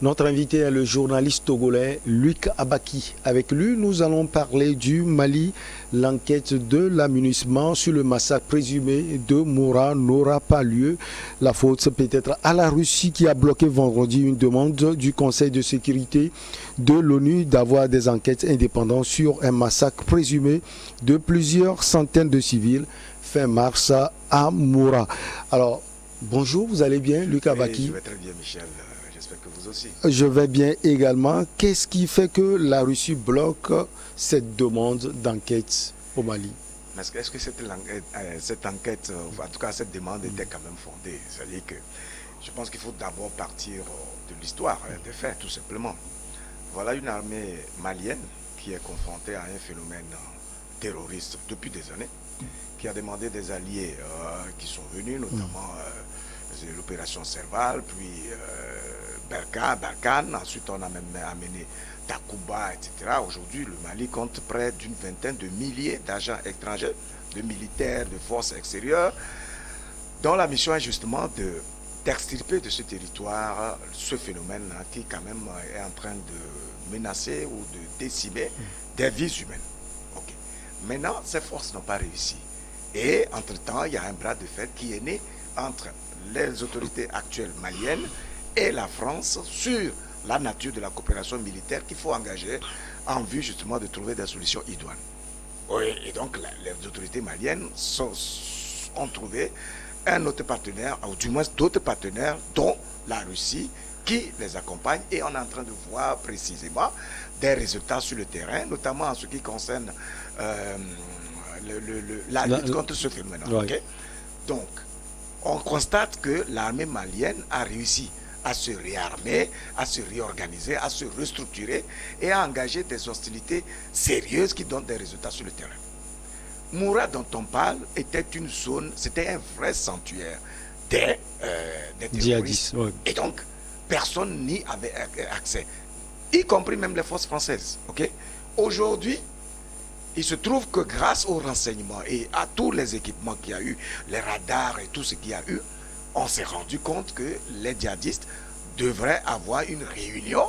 Notre invité est le journaliste togolais Luc Abaki. Avec lui, nous allons parler du Mali. L'enquête de l'amunissement sur le massacre présumé de Moura n'aura pas lieu. La faute peut-être à la Russie qui a bloqué vendredi une demande du Conseil de sécurité de l'ONU d'avoir des enquêtes indépendantes sur un massacre présumé de plusieurs centaines de civils fin mars à Moura. Alors, bonjour, vous allez bien, Luc Abaki? Oui, je vais très bien, Michel. J'espère que vous aussi. Je vais bien également. Qu'est-ce qui fait que la Russie bloque cette demande d'enquête au Mali? Est-ce que cette enquête, en tout cas cette demande était quand même fondée? C'est-à-dire que je pense qu'il faut d'abord partir de l'histoire, des faits, tout simplement. Voilà une armée malienne qui est confrontée à un phénomène terroriste depuis des années, qui a demandé des alliés qui sont venus, notamment l'opération Serval, puis Barkhane, ensuite on a même amené Takuba, etc. Aujourd'hui, le Mali compte près d'une vingtaine de milliers d'agents étrangers, de militaires, de forces extérieures, dont la mission est justement d'extirper de ce territoire ce phénomène qui quand même est en train de menacer ou de décimer des vies humaines. Okay. Maintenant, ces forces n'ont pas réussi. Et entre-temps, il y a un bras de fer qui est né entre les autorités actuelles maliennes et la France sur la nature de la coopération militaire qu'il faut engager en vue justement de trouver des solutions idoines. Oui, et donc les autorités maliennes ont trouvé un autre partenaire, ou du moins d'autres partenaires, dont la Russie, qui les accompagne, et on est en train de voir précisément des résultats sur le terrain, notamment en ce qui concerne la lutte contre ce phénomène. Ouais. Okay? Donc, on constate que l'armée malienne a réussi à se réarmer, à se réorganiser, à se restructurer et à engager des hostilités sérieuses qui donnent des résultats sur le terrain. Moura, dont on parle, était une zone, c'était un vrai sanctuaire des terroristes. Ouais. Et donc, personne n'y avait accès, y compris même les forces françaises. Okay? Aujourd'hui, il se trouve que grâce aux renseignements et à tous les équipements qu'il y a eu, les radars et tout ce qu'il y a eu, on s'est rendu compte que les djihadistes devraient avoir une réunion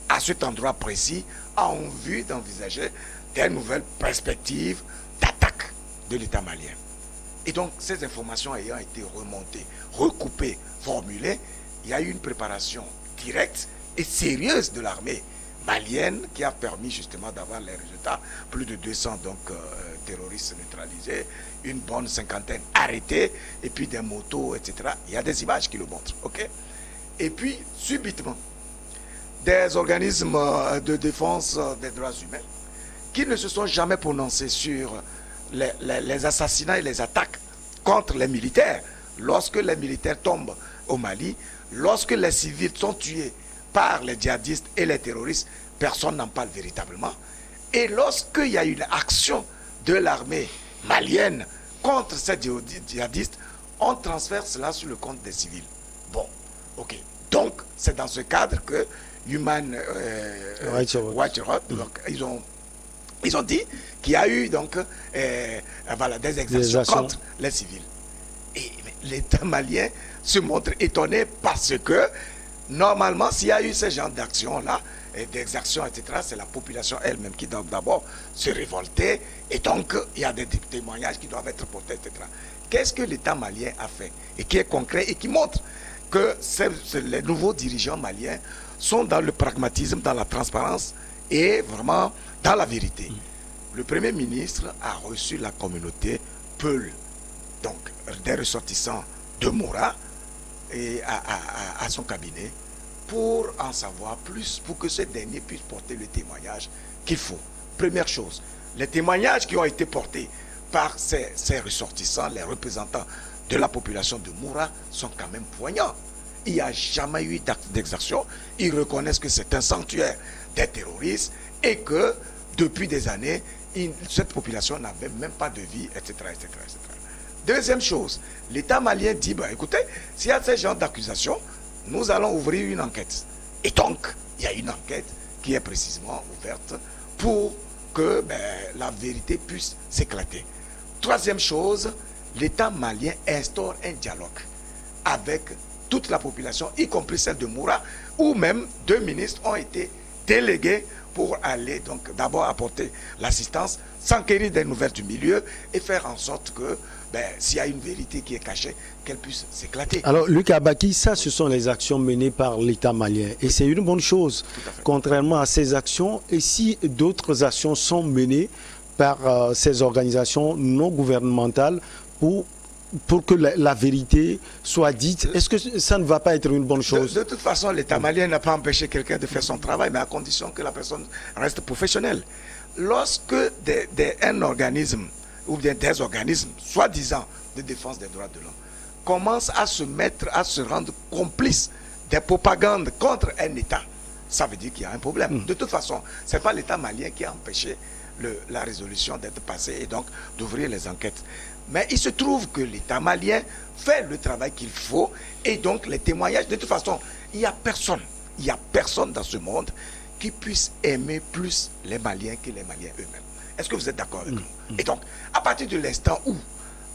à cet endroit précis en vue d'envisager des nouvelles perspectives d'attaque de l'État malien. Et donc, ces informations ayant été remontées, recoupées, formulées, il y a eu une préparation directe et sérieuse de l'armée malienne qui a permis justement d'avoir les résultats. Plus de 200 terroristes neutralisés, une bonne cinquantaine arrêtés, et puis des motos, etc. Il y a des images qui le montrent. Okay? Et puis, subitement, des organismes de défense des droits humains qui ne se sont jamais prononcés sur les assassinats et les attaques contre les militaires. Lorsque les militaires tombent au Mali, lorsque les civils sont tués par les djihadistes et les terroristes, personne n'en parle véritablement. Et lorsqu'il y a une action de l'armée malienne contre ces djihadistes, on transfère cela sur le compte des civils. Bon, ok. Donc, c'est dans ce cadre que Human Rights Watch, ils ont dit qu'il y a eu donc des exactions contre les civils. Et l'État malien se montre étonné parce que normalement, s'il y a eu ce genre d'action-là, d'exactions, etc., c'est la population elle-même qui doit d'abord se révolter, et donc il y a des témoignages qui doivent être portés, etc. Qu'est-ce que l'État malien a fait, et qui est concret, et qui montre que les nouveaux dirigeants maliens sont dans le pragmatisme, dans la transparence, et vraiment dans la vérité. Le Premier ministre a reçu la communauté Peul, donc des ressortissants de Moura, et à son cabinet, pour en savoir plus, pour que ce dernier puisse porter le témoignage qu'il faut. Première chose, les témoignages qui ont été portés par ces ressortissants, les représentants de la population de Moura, sont quand même poignants. Il n'y a jamais eu d'acte d'exaction. Ils reconnaissent que c'est un sanctuaire des terroristes et que depuis des années, cette population n'avait même pas de vie, etc., etc., etc. Deuxième chose, l'État malien dit, écoutez, s'il y a ce genre d'accusation, nous allons ouvrir une enquête. Et donc, il y a une enquête qui est précisément ouverte pour que la vérité puisse s'éclater. Troisième chose, l'État malien instaure un dialogue avec toute la population, y compris celle de Moura, où même 2 ministres ont été délégués pour aller donc d'abord apporter l'assistance, s'enquérir des nouvelles du milieu et faire en sorte que s'il y a une vérité qui est cachée, qu'elle puisse s'éclater. Alors, Luc Abaki, ça, ce sont les actions menées par l'État malien. Et c'est une bonne chose, contrairement à ces actions. Et si d'autres actions sont menées par ces organisations non gouvernementales pour que la vérité soit dite, est-ce que ça ne va pas être une bonne chose? De toute façon, l'État malien n'a pas empêché quelqu'un de faire son travail, mais à condition que la personne reste professionnelle. Lorsque un organisme ou bien des organismes, soi-disant de défense des droits de l'homme, commencent à se rendre complices des propagandes contre un État, ça veut dire qu'il y a un problème. De toute façon, ce n'est pas l'État malien qui a empêché la résolution d'être passée et donc d'ouvrir les enquêtes. Mais il se trouve que l'État malien fait le travail qu'il faut et donc les témoignages, de toute façon, il n'y a personne dans ce monde qui puisse aimer plus les Maliens que les Maliens eux-mêmes. Est-ce que vous êtes d'accord avec nous? Et donc, à partir de l'instant où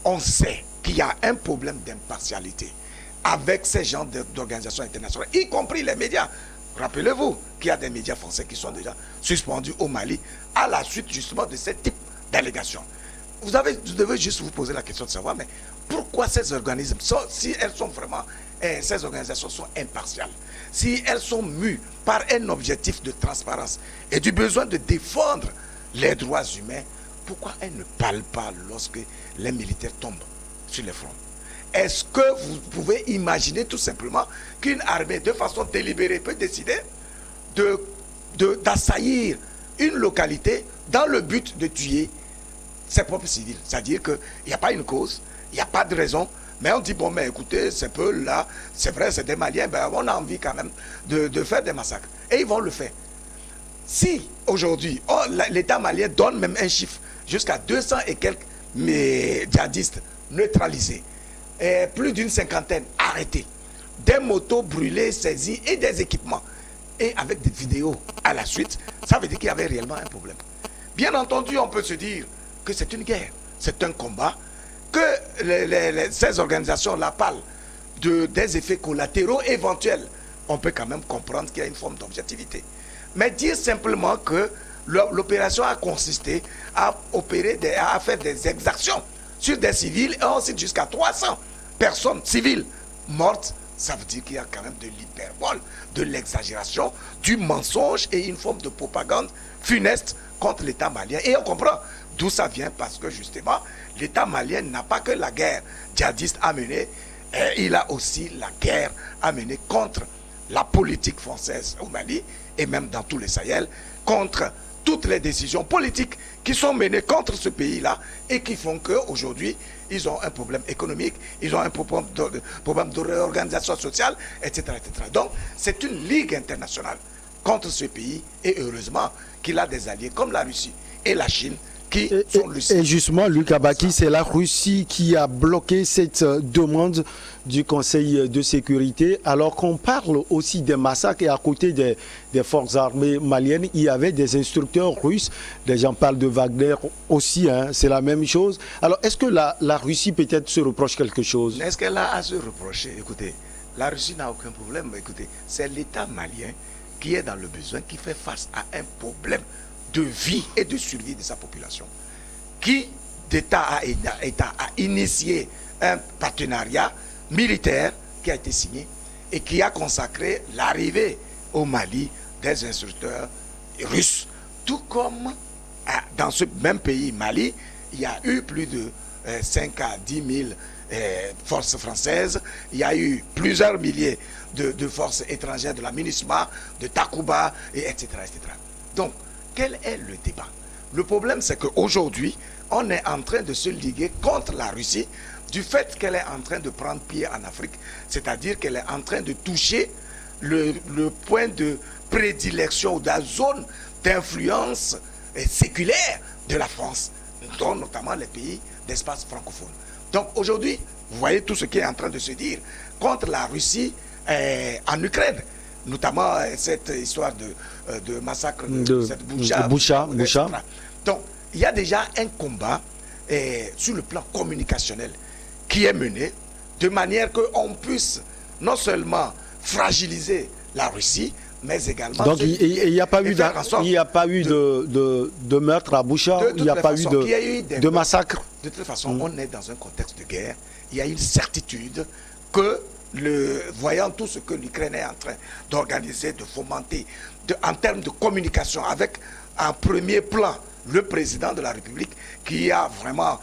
on sait qu'il y a un problème d'impartialité avec ces genres d'organisations internationales, y compris les médias, rappelez-vous qu'il y a des médias français qui sont déjà suspendus au Mali à la suite justement de ce type d'allégations. Vous devez juste vous poser la question de savoir, mais pourquoi ces organismes, si elles sont vraiment, ces organisations sont impartiales, si elles sont mues par un objectif de transparence et du besoin de défendre les droits humains, pourquoi elles ne parlent pas lorsque les militaires tombent sur les fronts? Est-ce que vous pouvez imaginer tout simplement qu'une armée de façon délibérée peut décider d'assaillir une localité dans le but de tuer ses propres civils? C'est-à-dire qu'il n'y a pas une cause, il n'y a pas de raison, mais on dit, bon, mais écoutez, c'est peu là, c'est vrai, c'est des Maliens, on a envie quand même de faire des massacres. Et ils vont le faire. Si aujourd'hui, l'État malien donne même un chiffre, jusqu'à 200 et quelques djihadistes neutralisés, et plus d'une cinquantaine arrêtés, des motos brûlées, saisies et des équipements, et avec des vidéos à la suite, ça veut dire qu'il y avait réellement un problème. Bien entendu, on peut se dire que c'est une guerre, c'est un combat, que ces organisations-là parlent des effets collatéraux éventuels. On peut quand même comprendre qu'il y a une forme d'objectivité. Mais dire simplement que l'opération a consisté à faire des exactions sur des civils et ensuite jusqu'à 300 personnes civiles mortes, ça veut dire qu'il y a quand même de l'hyperbole, de l'exagération, du mensonge et une forme de propagande funeste contre l'État malien. Et on comprend d'où ça vient, parce que justement, l'État malien n'a pas que la guerre djihadiste à mener, il a aussi la guerre à mener contre la politique française au Mali et même dans tous les Sahel, contre toutes les décisions politiques qui sont menées contre ce pays-là et qui font qu'aujourd'hui, ils ont un problème économique, ils ont un problème de réorganisation sociale, etc., etc. Donc, c'est une ligue internationale contre ce pays et heureusement qu'il a des alliés comme la Russie et la Chine qui sont lucides. Et justement, Luc Abaki, c'est la Russie qui a bloqué cette demande du Conseil de sécurité, alors qu'on parle aussi des massacres et à côté des forces armées maliennes, il y avait des instructeurs russes, les gens parlent de Wagner aussi, hein, c'est la même chose. Alors, est-ce que la Russie peut-être se reproche quelque chose? Est-ce qu'elle a à se reprocher? Écoutez, la Russie n'a aucun problème. Écoutez, c'est l'État malien qui est dans le besoin, qui fait face à un problème de vie et de survie de sa population. Qui, d'État à État, a initié un partenariat militaire qui a été signé et qui a consacré l'arrivée au Mali des instructeurs russes. Tout comme dans ce même pays, Mali, il y a eu plus de 5 à 10 000 forces françaises, il y a eu plusieurs milliers de forces étrangères de la MINUSMA, de Takuba, etc., etc. Donc, quel est le débat? Le problème, c'est qu'aujourd'hui, on est en train de se liguer contre la Russie du fait qu'elle est en train de prendre pied en Afrique, c'est-à-dire qu'elle est en train de toucher le point de prédilection ou de la zone d'influence séculaire de la France, dont notamment les pays d'espace francophone. Donc aujourd'hui, vous voyez tout ce qui est en train de se dire contre la Russie en Ukraine, notamment cette histoire de massacre de cette Boucha. Donc, il y a déjà un combat sur le plan communicationnel qui est mené de manière qu'on puisse non seulement fragiliser la Russie, mais également... Donc il n'y a pas eu de meurtre à Boucha, il n'y a pas eu de massacre. De toute façon, on est dans un contexte de guerre. Il y a une certitude que, voyant tout ce que l'Ukraine est en train d'organiser, de fomenter, en termes de communication, avec en premier plan le président de la République, qui a vraiment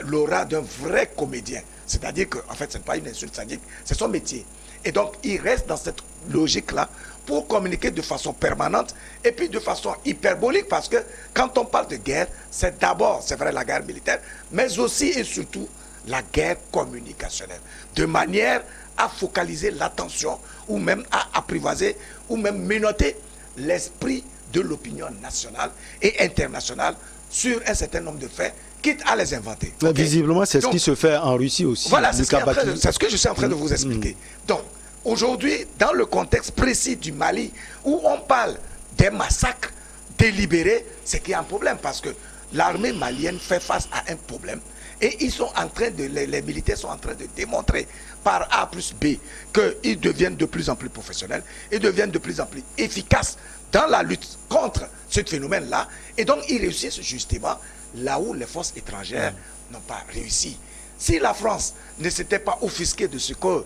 l'aura d'un vrai comédien. C'est-à-dire qu'en fait, ce n'est pas une insulte, c'est-à-dire que c'est son métier. Et donc, il reste dans cette logique-là pour communiquer de façon permanente et puis de façon hyperbolique, parce que quand on parle de guerre, c'est d'abord, c'est vrai, la guerre militaire, mais aussi et surtout la guerre communicationnelle, de manière à focaliser l'attention ou même à apprivoiser ou même menotter l'esprit de l'opinion nationale et internationale sur un certain nombre de faits, quitte à les inventer. Okay. Visiblement, c'est ce qui se fait en Russie aussi. Voilà, c'est ce que je suis en train de vous expliquer. Donc, aujourd'hui, dans le contexte précis du Mali, où on parle des massacres délibérés, c'est qu'il y a un problème, parce que l'armée malienne fait face à un problème, et ils sont en train de, les militaires sont en train de démontrer par A plus B qu'ils deviennent de plus en plus professionnels, ils deviennent de plus en plus efficaces dans la lutte contre ce phénomène-là, et donc ils réussissent justement là où les forces étrangères n'ont pas réussi. Si la France ne s'était pas offusquée de ce que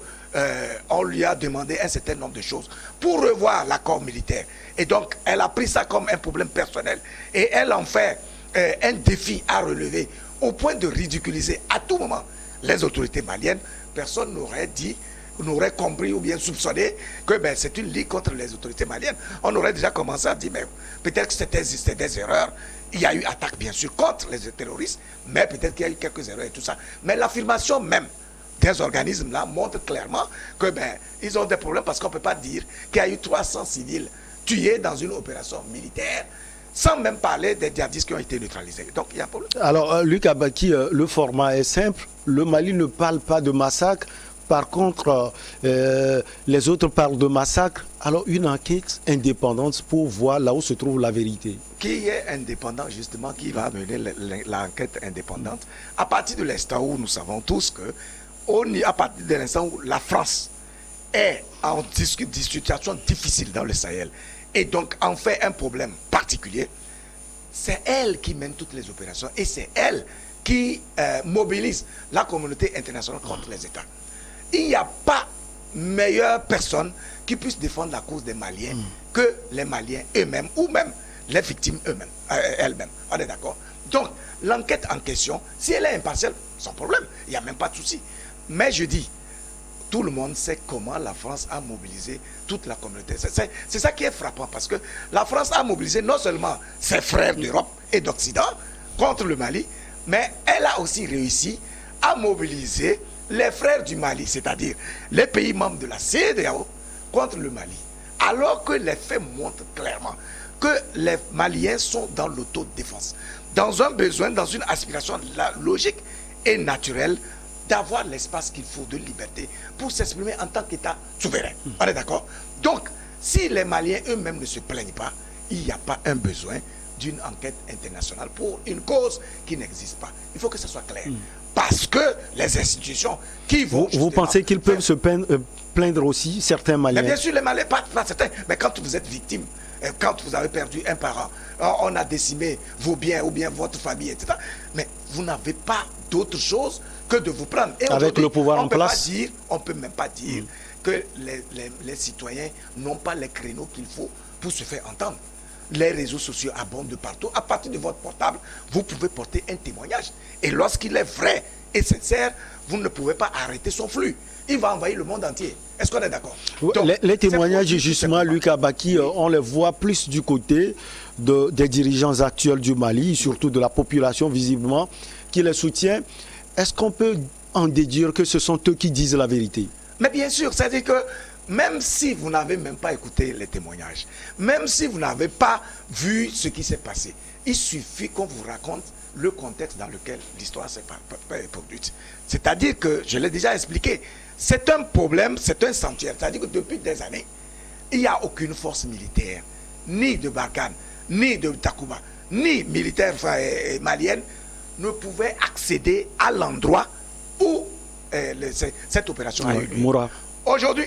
on lui a demandé un certain nombre de choses pour revoir l'accord militaire, et donc elle a pris ça comme un problème personnel, et elle en fait un défi à relever, au point de ridiculiser à tout moment les autorités maliennes, personne n'aurait dit, n'aurait compris ou bien soupçonné que c'est une ligue contre les autorités maliennes. On aurait déjà commencé à dire, mais peut-être que c'était des erreurs. Il y a eu attaque, bien sûr, contre les terroristes, mais peut-être qu'il y a eu quelques erreurs et tout ça. Mais l'affirmation même des organismes-là montre clairement que ils ont des problèmes, parce qu'on ne peut pas dire qu'il y a eu 300 civils tués dans une opération militaire, sans même parler des djihadistes qui ont été neutralisés. Donc il y a un problème. Alors, Luc Abaki, le format est simple. Le Mali ne parle pas de massacre. Par contre, les autres parlent de massacre. Alors, une enquête indépendante pour voir là où se trouve la vérité. Qui est indépendant, justement, qui va mener l'enquête indépendante à partir de l'instant où nous savons tous que, à partir de l'instant où la France est en situation difficile dans le Sahel, et donc en fait un problème particulier, c'est elle qui mène toutes les opérations, et c'est elle qui mobilise la communauté internationale contre les États. Il n'y a pas meilleure personne qui puisse défendre la cause des Maliens que les Maliens eux-mêmes, ou même les victimes eux-mêmes, elles-mêmes. On est d'accord? Donc, l'enquête en question, si elle est impartiale, sans problème, il n'y a même pas de souci. Mais je dis, tout le monde sait comment la France a mobilisé toute la communauté. C'est ça qui est frappant, parce que la France a mobilisé non seulement ses frères d'Europe et d'Occident contre le Mali, mais elle a aussi réussi à mobiliser les frères du Mali, c'est-à-dire les pays membres de la CEDEAO, contre le Mali. Alors que les faits montrent clairement que les Maliens sont dans l'autodéfense, dans un besoin, dans une aspiration logique et naturelle d'avoir l'espace qu'il faut de liberté pour s'exprimer en tant qu'État souverain. On est d'accord? Donc, si les Maliens eux-mêmes ne se plaignent pas, il n'y a pas un besoin d'une enquête internationale pour une cause qui n'existe pas. Il faut que ce soit clair. Parce que les institutions qui vont... Vous pensez qu'ils peuvent se plaindre aussi, certains Maliens? Mais bien sûr, les Maliens, pas certains. Mais quand vous êtes victime, quand vous avez perdu un parent, on a décimé vos biens ou bien votre famille, etc. Mais vous n'avez pas d'autre chose que de vous prendre. Et avec le pouvoir en place, on ne peut même pas dire que les citoyens n'ont pas les créneaux qu'il faut pour se faire entendre. Les réseaux sociaux abondent de partout. À partir de votre portable, vous pouvez porter un témoignage. Et lorsqu'il est vrai et sincère, vous ne pouvez pas arrêter son flux. Il va envahir le monde entier. Est-ce qu'on est d'accord? Les témoignages, justement, Luc Abaki, on les voit plus du côté des dirigeants actuels du Mali, surtout de la population, visiblement, qui les soutient. Est-ce qu'on peut en déduire que ce sont eux qui disent la vérité? Mais bien sûr, c'est-à-dire que même si vous n'avez même pas écouté les témoignages, même si vous n'avez pas vu ce qui s'est passé, il suffit qu'on vous raconte le contexte dans lequel l'histoire s'est produite. C'est-à-dire que, je l'ai déjà expliqué, c'est un problème, c'est un sanctuaire. C'est-à-dire que depuis des années, il n'y a aucune force militaire, ni de Barkhane, ni de Takuba, ni militaire malienne, ne pouvait accéder à l'endroit où cette opération a eu lieu. Aujourd'hui,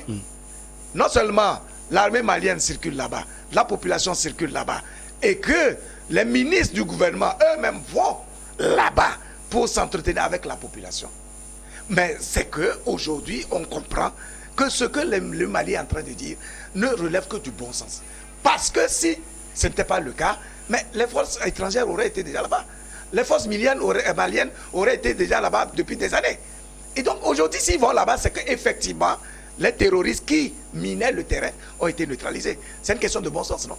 non seulement l'armée malienne circule là-bas, la population circule là-bas, et que les ministres du gouvernement eux-mêmes vont là-bas pour s'entretenir avec la population. Mais c'est qu'aujourd'hui, on comprend que ce que le Mali est en train de dire ne relève que du bon sens. Parce que si ce n'était pas le cas, mais les forces étrangères auraient été déjà là-bas. Les forces maliennes auraient été déjà là-bas depuis des années. Et donc aujourd'hui, s'ils vont là-bas, c'est qu'effectivement, les terroristes qui minaient le terrain ont été neutralisés. C'est une question de bon sens, non?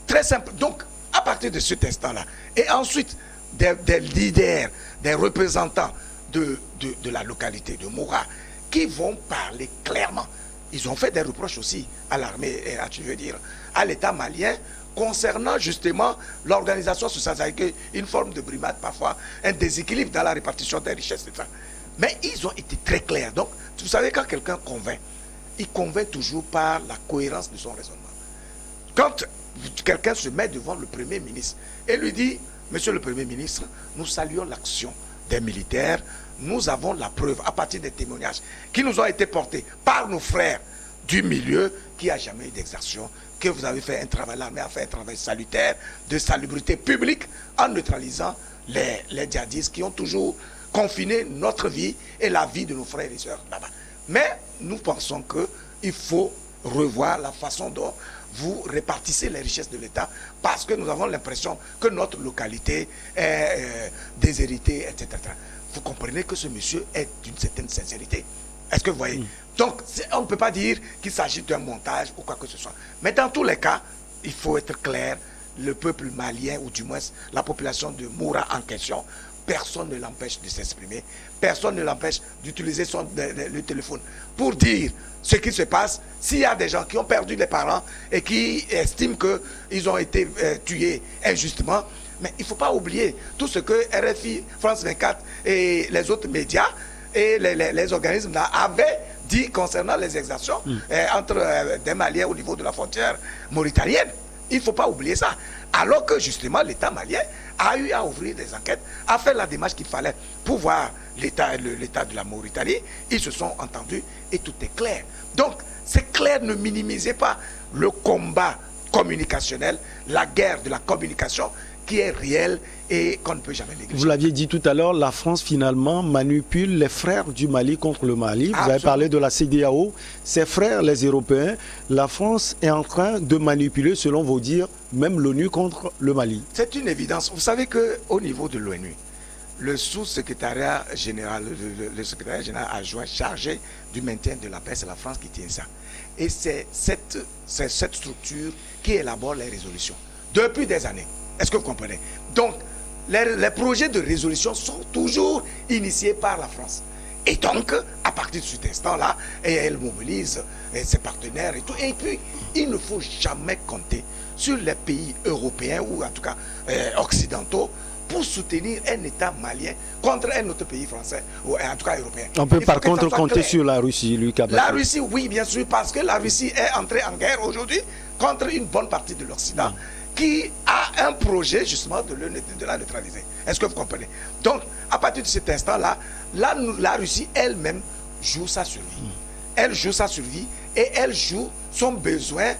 Très simple. Donc, à partir de cet instant-là, et ensuite, des leaders, des représentants de la localité de Moura, qui vont parler clairement. Ils ont fait des reproches aussi à l'armée, tu veux dire, à l'État malien, concernant justement l'organisation sociale, avec une forme de brimade parfois, un déséquilibre dans la répartition des richesses, etc. Mais ils ont été très clairs. Donc, vous savez, quand quelqu'un convainc, il convainc toujours par la cohérence de son raisonnement. Quand quelqu'un se met devant le Premier ministre et lui dit, Monsieur le Premier ministre, nous saluons l'action des militaires, nous avons la preuve à partir des témoignages qui nous ont été portés par nos frères du milieu, qui n'a jamais eu d'exertion, que vous avez fait un travail, l'armée a fait un travail salutaire de salubrité publique en neutralisant les djihadistes qui ont toujours confiné notre vie et la vie de nos frères et sœurs là-bas. Mais nous pensons qu'il faut revoir la façon dont vous répartissez les richesses de l'État, parce que nous avons l'impression que notre localité est déshéritée, etc. Vous comprenez que ce monsieur est d'une certaine sincérité. Est-ce que vous voyez? Donc, on ne peut pas dire qu'il s'agit d'un montage ou quoi que ce soit. Mais dans tous les cas, il faut être clair, le peuple malien, ou du moins la population de Moura en question, personne ne l'empêche de s'exprimer, personne ne l'empêche d'utiliser le téléphone pour dire ce qui se passe. S'il y a des gens qui ont perdu des parents et qui estiment qu'ils ont été tués injustement, mais il ne faut pas oublier tout ce que RFI, France 24 et les autres médias et les organismes là avaient dit concernant les exactions entre des Maliens au niveau de la frontière mauritanienne. Il ne faut pas oublier ça. Alors que justement l'État malien a eu à ouvrir des enquêtes, a fait la démarche qu'il fallait pour voir l'État de la Mauritanie. Ils se sont entendus et tout est clair. Donc c'est clair, ne minimisez pas le combat communicationnel, la guerre de la communication qui est réelle et qu'on ne peut jamais négliger. Vous l'aviez dit tout à l'heure, la France finalement manipule les frères du Mali contre le Mali. Vous avez parlé de la CEDEAO, ses frères les Européens. La France est en train de manipuler, selon vos dires, même l'ONU contre le Mali. C'est une évidence. Vous savez qu'au niveau de l'ONU, le sous-secrétariat général, le secrétaire général adjoint chargé du maintien de la paix, c'est la France qui tient ça. Et c'est cette structure qui élabore les résolutions depuis des années. Est-ce que vous comprenez? Donc, les projets de résolution sont toujours initiés par la France. Et donc, à partir de cet instant-là, elle mobilise ses partenaires et tout. Et puis, il ne faut jamais compter sur les pays européens ou en tout cas occidentaux pour soutenir un État malien contre un autre pays français ou en tout cas européen. On peut par contre compter sur la Russie, Luc Abaki. La Russie, oui, bien sûr, parce que la Russie est entrée en guerre aujourd'hui contre une bonne partie de l'Occident qui a un projet justement de la neutraliser. Est-ce que vous comprenez? Donc, à partir de cet instant-là, la Russie elle-même joue sa survie. Elle joue sa survie et elle joue son besoin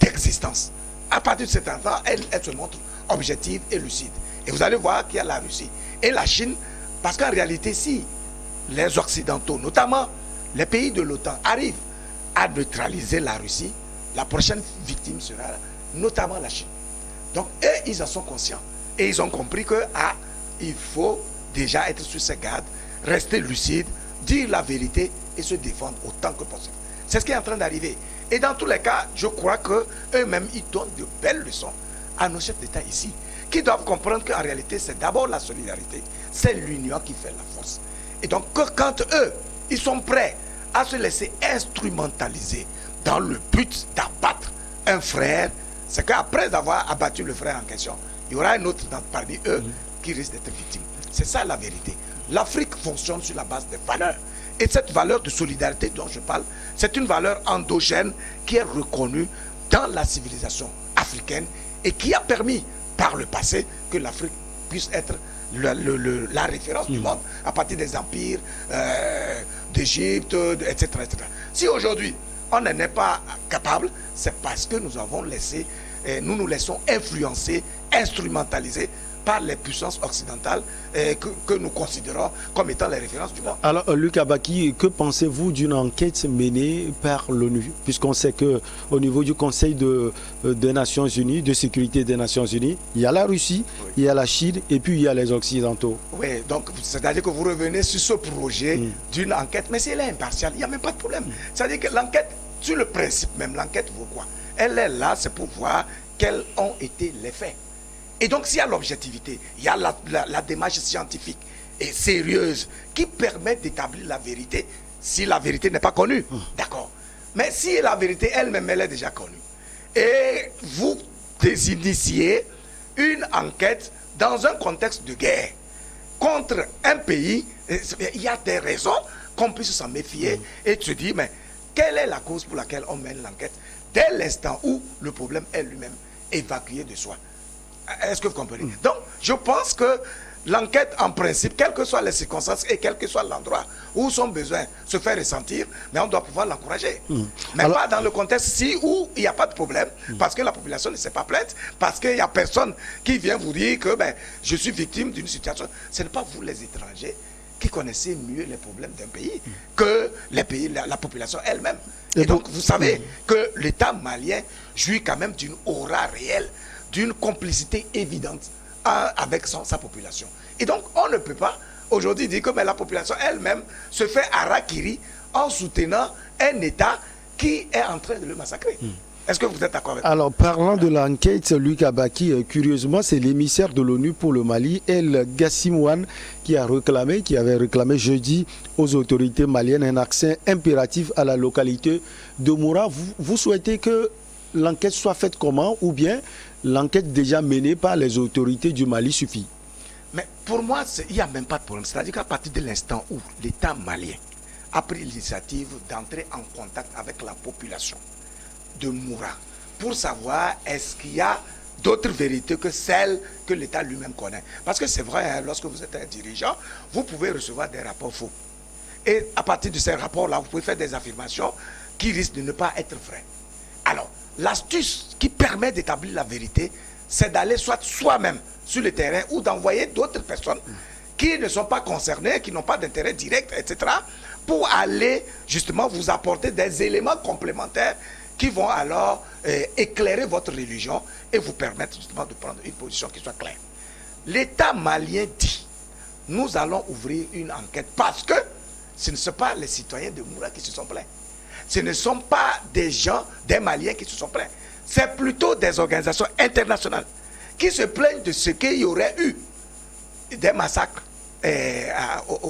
d'existence. À partir de cet instant, elle se montre objective et lucide. Et vous allez voir qu'il y a la Russie et la Chine, parce qu'en réalité, si les Occidentaux, notamment les pays de l'OTAN, arrivent à neutraliser la Russie, la prochaine victime sera notamment la Chine. Donc, eux, ils en sont conscients. Et ils ont compris que, il faut déjà être sur ses gardes, rester lucide, dire la vérité et se défendre autant que possible. C'est ce qui est en train d'arriver. Et dans tous les cas, je crois qu'eux-mêmes, ils donnent de belles leçons à nos chefs d'État ici, qui doivent comprendre qu'en réalité, c'est d'abord la solidarité, c'est l'union qui fait la force. Et donc, quand eux, ils sont prêts à se laisser instrumentaliser dans le but d'abattre un frère, c'est qu'après avoir abattu le frère en question, il y aura un autre parmi eux qui risque d'être victime. C'est ça la vérité. L'Afrique fonctionne sur la base des valeurs. Et cette valeur de solidarité dont je parle, c'est une valeur endogène qui est reconnue dans la civilisation africaine et qui a permis par le passé que l'Afrique puisse être la référence du monde à partir des empires d'Égypte, etc., etc. Si aujourd'hui, on n'en est pas capable, c'est parce que nous avons laissé, nous nous laissons influencer, instrumentaliser par les puissances occidentales que nous considérons comme étant les références du monde. Alors, Luc Abaki, que pensez-vous d'une enquête menée par l'ONU? Puisqu'on sait qu'au niveau du Conseil des Nations Unies, de sécurité des Nations Unies, il y a la Russie, oui, il y a la Chine et puis il y a les Occidentaux. Oui, donc c'est-à-dire que vous revenez sur ce projet d'une enquête, mais si elle est impartiale, il n'y a même pas de problème. C'est-à-dire que l'enquête, sur le principe même, l'enquête vaut quoi? Elle est là, c'est pour voir quels ont été les faits. Et donc, s'il y a l'objectivité, il y a la démarche scientifique et sérieuse qui permet d'établir la vérité, si la vérité n'est pas connue, d'accord. Mais si la vérité elle-même, elle est déjà connue, et vous initiez une enquête dans un contexte de guerre contre un pays, il y a des raisons qu'on puisse s'en méfier et se dire, mais quelle est la cause pour laquelle on mène l'enquête dès l'instant où le problème est lui-même évacué de soi? Est-ce que vous comprenez? Donc, je pense que l'enquête, en principe, quelles que soient les circonstances et quel que soit l'endroit où son besoin se fait ressentir, mais on doit pouvoir l'encourager. Mais alors, pas dans le contexte où il n'y a pas de problème, parce que la population ne s'est pas plainte, parce qu'il n'y a personne qui vient vous dire que je suis victime d'une situation. Ce n'est pas vous, les étrangers, qui connaissez mieux les problèmes d'un pays que les pays, la population elle-même. Et donc, vous savez que l'État malien jouit quand même d'une aura réelle, d'une complicité évidente avec sa population. Et donc, on ne peut pas aujourd'hui dire que la population elle-même se fait harakiri en soutenant un État qui est en train de le massacrer. Est-ce que vous êtes d'accord avec moi? Alors, parlant de l'enquête, Luc Abaki, curieusement, c'est l'émissaire de l'ONU pour le Mali, El Gassimouane, qui avait réclamé jeudi aux autorités maliennes un accès impératif à la localité de Moura. Vous souhaitez que l'enquête soit faite comment, ou bien l'enquête déjà menée par les autorités du Mali suffit? Mais pour moi, il n'y a même pas de problème. C'est-à-dire qu'à partir de l'instant où l'État malien a pris l'initiative d'entrer en contact avec la population de Moura pour savoir est-ce qu'il y a d'autres vérités que celles que l'État lui-même connaît. Parce que c'est vrai, hein, lorsque vous êtes un dirigeant, vous pouvez recevoir des rapports faux. Et à partir de ces rapports-là, vous pouvez faire des affirmations qui risquent de ne pas être vraies. Alors, l'astuce qui permet d'établir la vérité, c'est d'aller soit soi-même sur le terrain ou d'envoyer d'autres personnes qui ne sont pas concernées, qui n'ont pas d'intérêt direct, etc., pour aller justement vous apporter des éléments complémentaires qui vont alors éclairer votre religion et vous permettre justement de prendre une position qui soit claire. L'État malien dit, nous allons ouvrir une enquête parce que ce ne sont pas les citoyens de Moura qui se sont plaints. Ce ne sont pas des gens, des Maliens qui se sont plaints. C'est plutôt des organisations internationales qui se plaignent de ce qu'il y aurait eu des massacres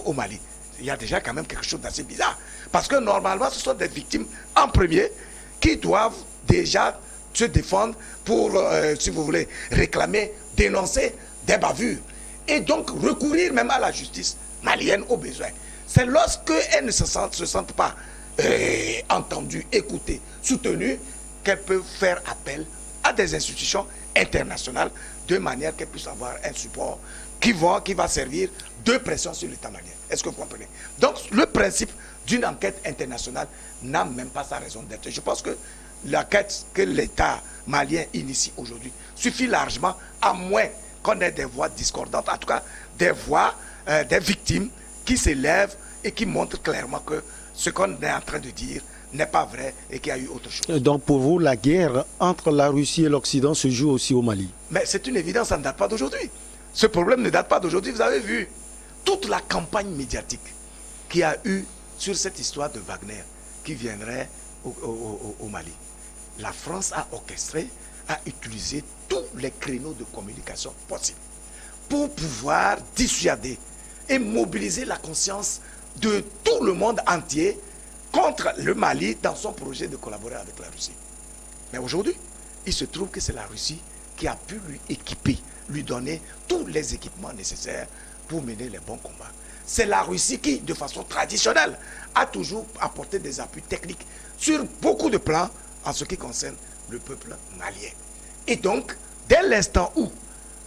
au Mali. Il y a déjà quand même quelque chose d'assez bizarre. Parce que normalement, ce sont des victimes en premier qui doivent déjà se défendre pour, si vous voulez, réclamer, dénoncer des bavures. Et donc recourir même à la justice malienne au besoin. C'est lorsqu'elles ne se sentent pas entendues, écoutées, soutenues, qu'elles peuvent faire appel à des institutions internationales de manière qu'elles puissent avoir un support qui va servir de pression sur l'État malien. Est-ce que vous comprenez? Donc le principe d'une enquête internationale n'a même pas sa raison d'être. Je pense que l'enquête que l'État malien initie aujourd'hui suffit largement, à moins qu'on ait des voix discordantes, en tout cas des voix des victimes qui s'élèvent et qui montrent clairement que ce qu'on est en train de dire n'est pas vrai et qu'il y a eu autre chose. Donc pour vous, la guerre entre la Russie et l'Occident se joue aussi au Mali? Mais c'est une évidence, ça ne date pas d'aujourd'hui. Ce problème ne date pas d'aujourd'hui. Vous avez vu toute la campagne médiatique qu'il y a eu sur cette histoire de Wagner qui viendrait au Mali. La France a orchestré, a utilisé tous les créneaux de communication possibles pour pouvoir dissuader et mobiliser la conscience de tout le monde entier contre le Mali dans son projet de collaborer avec la Russie. Mais aujourd'hui, il se trouve que c'est la Russie qui a pu lui équiper, lui donner tous les équipements nécessaires pour mener les bons combats. C'est la Russie qui, de façon traditionnelle, a toujours apporté des appuis techniques sur beaucoup de plans en ce qui concerne le peuple malien. Et donc, dès l'instant où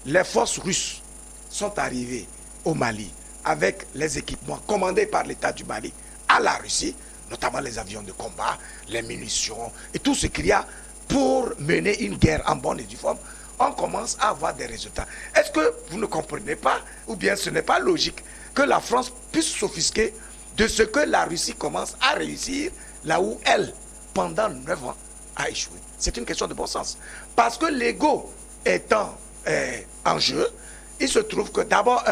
les forces russes sont arrivées au Mali avec les équipements commandés par l'État du Mali à la Russie, notamment les avions de combat, les munitions et tout ce qu'il y a pour mener une guerre en bonne et due forme, on commence à avoir des résultats. Est-ce que vous ne comprenez pas, ou bien ce n'est pas logique que la France puisse s'offusquer de ce que la Russie commence à réussir là où elle, pendant 9 ans, a échoué? C'est une question de bon sens. Parce que l'ego étant en jeu, il se trouve que d'abord,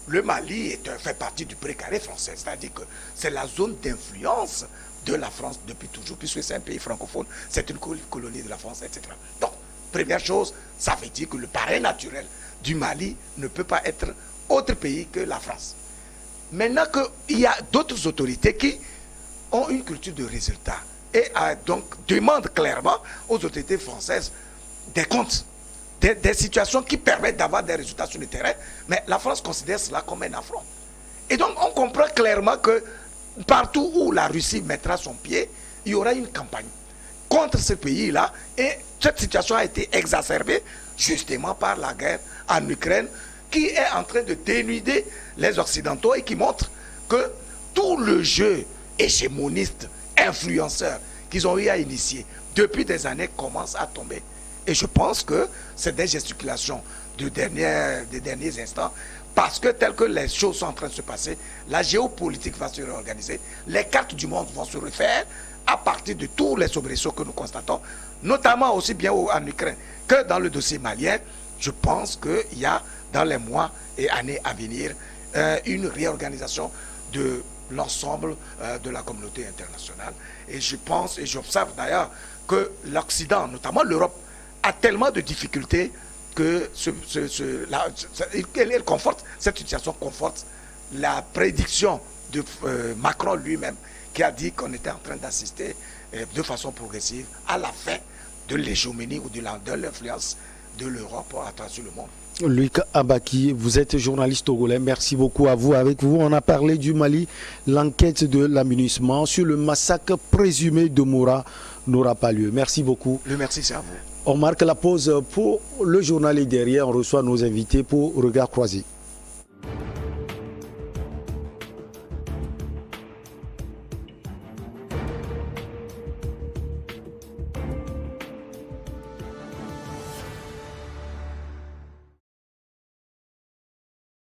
le Mali fait partie du précaré français, c'est-à-dire que c'est la zone d'influence de la France depuis toujours, puisque c'est un pays francophone, c'est une colonie de la France, etc. Donc, première chose, ça veut dire que le parrain naturel du Mali ne peut pas être autre pays que la France. Maintenant qu'il y a d'autres autorités qui ont une culture de résultat et donc demandent clairement aux autorités françaises des comptes, des situations qui permettent d'avoir des résultats sur le terrain, mais la France considère cela comme un affront. Et donc on comprend clairement que partout où la Russie mettra son pied, il y aura une campagne contre ce pays-là, et cette situation a été exacerbée justement par la guerre en Ukraine, qui est en train de dénuder les Occidentaux et qui montre que tout le jeu hégémoniste, influenceur qu'ils ont eu à initier depuis des années commence à tomber. Et je pense que c'est des gesticulations des derniers instants, parce que tel que les choses sont en train de se passer, la géopolitique va se réorganiser, les cartes du monde vont se refaire à partir de tous les soubresauts que nous constatons, notamment aussi bien en Ukraine que dans le dossier malien. Je pense qu'il y a dans les mois et années à venir une réorganisation de l'ensemble de la communauté internationale. Et je pense, et j'observe d'ailleurs, que l'Occident, notamment l'Europe, a tellement de difficultés que elle conforte, cette situation conforte la prédiction de Macron lui-même, qui a dit qu'on était en train d'assister de façon progressive à la fin de l'hégémonie ou de l'influence de l'Europe à travers le monde. Luc Abaki, vous êtes journaliste togolais, merci beaucoup à vous. Avec vous, on a parlé du Mali, l'enquête de l'amunissement sur le massacre présumé de Moura n'aura pas lieu. Merci beaucoup. Le merci, c'est à vous. On marque la pause pour le journal et derrière, on reçoit nos invités pour Regard Croisé.